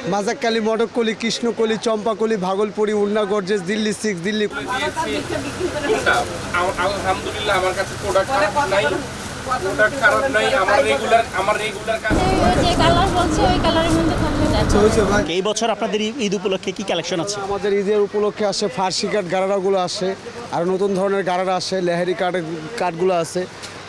মাজাক্কালি, মটককলি, কৃষ্ণকলি, চম্পাকলি, ভাগলপুরি, উন্না gorgeous, Delhi six, Delhi. কোনটা? আলহামদুলিল্লাহ আমার কাছে প্রোডাক্ট খারাপ নাই। আমার রেগুলার কাজ। যে কালার বলছে ওই কালারের মধ্যে থাকবে। এই বছর আপনাদের ঈদ উপলক্ষে কি কালেকশন আছে? আমাদের ঈদের উপলক্ষে আসে ফার্সি কাঠ গারারাগুলো আসে, আর নতুন ধরনের গারারা আসে, লেহারি কাঠগুলো আছে,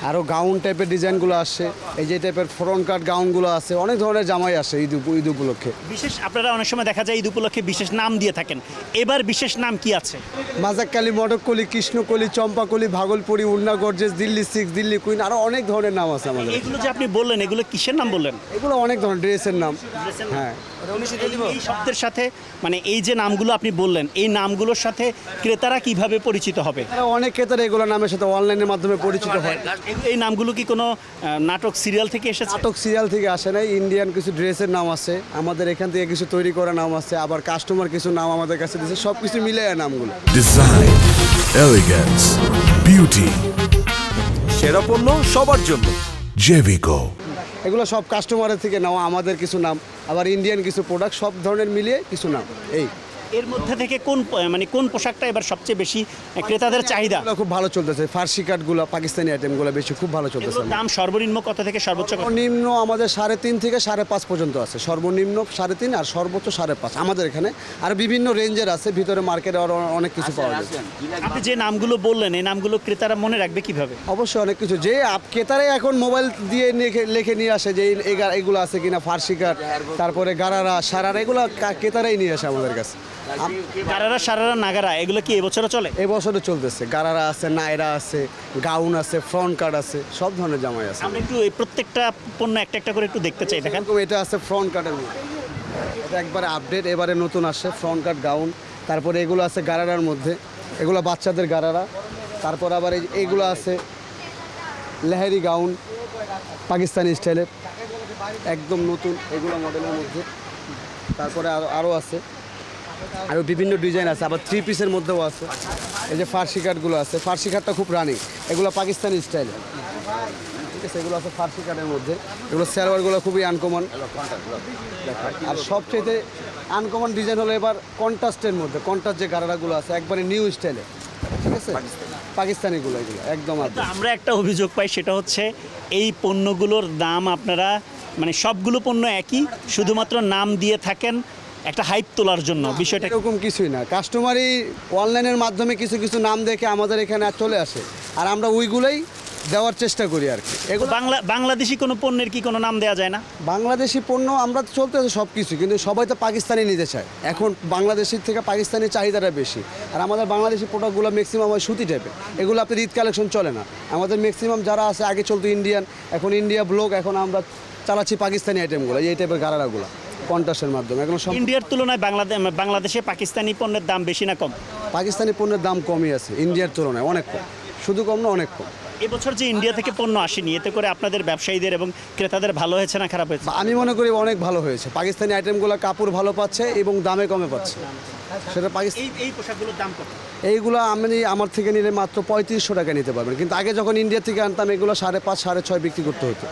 আরও গাউন টাইপের ডিজাইনগুলো আসে, এই যে টাইপের ফ্রন্ট কাট গাউনগুলো আছে, অনেক ধরনের জামাই আসে ঈদ উপলক্ষে। বিশেষ আপনারা অনেক সময় দেখা যায় ঈদ উপলক্ষে বিশেষ নাম দিয়ে থাকেন, এবার বিশেষ নাম কি আছে? মাজাক্কালি, মটককলি, কৃষ্ণকলি, চম্পাকলি, ভাগলপুরি, উন্না gorgeous, Delhi six, Delhi queen, আরও অনেক ধরনের নাম আছে আমাদের। এগুলো যে আপনি বললেন এগুলো কিসের নাম বললেন? এগুলো অনেক ধরনের ড্রেসের নাম। হ্যাঁ, এই শব্দের সাথে মানে এই যে নামগুলো আপনি বললেন এই নামগুলোর সাথে ক্রেতারা কিভাবে পরিচিত হবে? তারা অনেক ক্রেতারা এগুলো নামের সাথে অনলাইনের মাধ্যমে পরিচিত হয়। এই নামগুলো কি কোনো নাটক সিরিয়াল থেকে এসেছে? নাটক সিরিয়াল থেকে আসে নাই, ইন্ডিয়ান কিছু ড্রেসের নাম আছে আমাদের এখান থেকে, কিছু তৈরি করা নাম আছে, আবার কাস্টমার কিছু নাম আমাদের কাছে দিচ্ছে, সব কিছু মিলে নামগুলো। ডিজাইন, এলিগেন্স, বিউটি, সেরা পণ্য সবার জন্য জেভিকো। এগুলো সব কাস্টমারের থেকে নেওয়া আমাদের কিছু নাম, আবার ইন্ডিয়ান কিছু প্রোডাক্ট, সব ধরনের মিলিয়ে কিছু নাম। এই এর মধ্যে থেকে কোন পোশাকটা এবার সবচেয়ে বেশি ক্রেতাদের চাহিদা? এগুলো খুব ভালো চলতেছে, ফার্সি কাঠগুলো, পাকিস্তানি আইটেমগুলো বেশি খুব ভালো চলতেছে। এগুলোর দাম সর্বনিম্ন কত থেকে সর্বোচ্চ কত? সর্বনিম্ন আমাদের 3.5 থেকে 5.5 পর্যন্ত আছে, সর্বনিম্ন 3.5 আর সর্বোচ্চ 5.5 আমাদের এখানে। আর বিভিন্ন রেঞ্জের আছে, ভিতরে মার্কেটে আরও অনেক কিছু পাওয়া যায়। আপনি যে নামগুলো বললেন এই নামগুলো ক্রেতারা মনে রাখবে কিভাবে? অবশ্যই অনেক কিছু, যে ক্রেতারাই এখন মোবাইল দিয়ে লিখে নিয়ে আসে যে এগুলো আছে কিনা, ফার্সি কাঠ, তারপরে গারারা, সারারা, এগুলো ক্রেতারাই নিয়ে আসে আমাদের কাছে। গারারা, সারারা, নাগারা এগুলো কি এবছরও চলে? এবছরে চলতেছে, গারারা আছে, নায়রা আছে, গাউন আছে, ফ্রন্ট কাট আছে, সব ধরনের জামাই আছে। আমরা একটু এই প্রত্যেকটা পণ্য একটা একটা করে একটু দেখতে চাই, দেখেন। এরকম এটা আছে ফ্রন্ট কাটের মধ্যে, এটা একবারে আপডেট, এবারে নতুন আসে ফ্রন্ট কাট গাউন। তারপরে এগুলো আছে গারারার মধ্যে, এগুলো বাচ্চাদের গারারা। তারপর আবার এইগুলো আছে লেহারি গাউন, পাকিস্তানি স্টাইলের, একদম নতুন এগুলো মডেলের মধ্যে। তারপরে আরও আছে, আরও বিভিন্ন ডিজাইন আছে, আবার 3 পিসের মধ্যেও আছে। এই যে ফার্সি কাঠগুলো আছে, ফার্সি কাঠটা খুব রানিং, এগুলো পাকিস্তানি স্টাইলের, ঠিক আছে। এগুলো আছে ফার্সি কাঠের মধ্যে, এগুলো সালোয়ারগুলো খুবই আনকমন। আর সবচেয়ে আনকমন ডিজাইন হলো এবার কন্ট্রাস্টের মধ্যে, কন্ট্রাস্ট যে গারারাগুলো আছে একবারে নিউ স্টাইলে, ঠিক আছে, পাকিস্তানিগুলো এগুলো একদম। আমরা একটা অভিযোগ পাই, সেটা হচ্ছে এই পণ্যগুলোর দাম আপনারা মানে সবগুলো পণ্য একই, শুধুমাত্র নাম দিয়ে থাকেন একটা হাইপ তোলার জন্য। বিষয়টা এরকম কিছুই না, কাস্টমারই অনলাইনের মাধ্যমে কিছু কিছু নাম দেখে আমাদের এখানে চলে আসে, আর আমরা ওইগুলোই দেওয়ার চেষ্টা করি আর কি। এগুলো বাংলাদেশি কোনো পণ্যের কি কোনো নাম দেওয়া যায় না? বাংলাদেশি পণ্য আমরা চলতেছে সব কিছু, কিন্তু সবাই তো পাকিস্তানি নিতে চায় এখন, বাংলাদেশের থেকে পাকিস্তানি চাহিদাটা বেশি। আর আমাদের বাংলাদেশি প্রোডাক্টগুলো ম্যাক্সিমাম হয় সুতি টাইপের, এগুলো আপনার ঈদ কালেকশন চলে না। আমাদের ম্যাক্সিমাম যারা আছে, আগে চলতো ইন্ডিয়ান, এখন ইন্ডিয়া ব্লক, এখন আমরা চালাচ্ছি পাকিস্তানি আইটেমগুলো, এই টাইপের গারারাগুলো কন্ট্রাস্টের মাধ্যমে। এখন ইন্ডিয়ার তুলনায় বাংলাদেশে পাকিস্তানি পণ্যের দাম বেশি না কম? পাকিস্তানি পণ্যের দাম কমই আছে ইন্ডিয়ার তুলনায়, অনেক কম, শুধু কম না অনেক কম। এবছর যে ইন্ডিয়া থেকে পণ্য আসেনি, এতে করে আপনাদের ব্যবসায়ীদের এবং ক্রেতাদের ভালো হয়েছে না খারাপ হয়েছে? আমি মনে করি অনেক ভালো হয়েছে, পাকিস্তানি আইটেমগুলো কাপড় ভালো পাচ্ছে এবং দামে কমে পাচ্ছে। সেটা এই পোশাকগুলোর দাম কত? এইগুলো আমি আমার থেকে নিলে মাত্র 3500 টাকা নিতে পারবেন, কিন্তু আগে যখন ইন্ডিয়া থেকে আনতাম এগুলো 5.5 6.5 বিক্রি করতে হতো।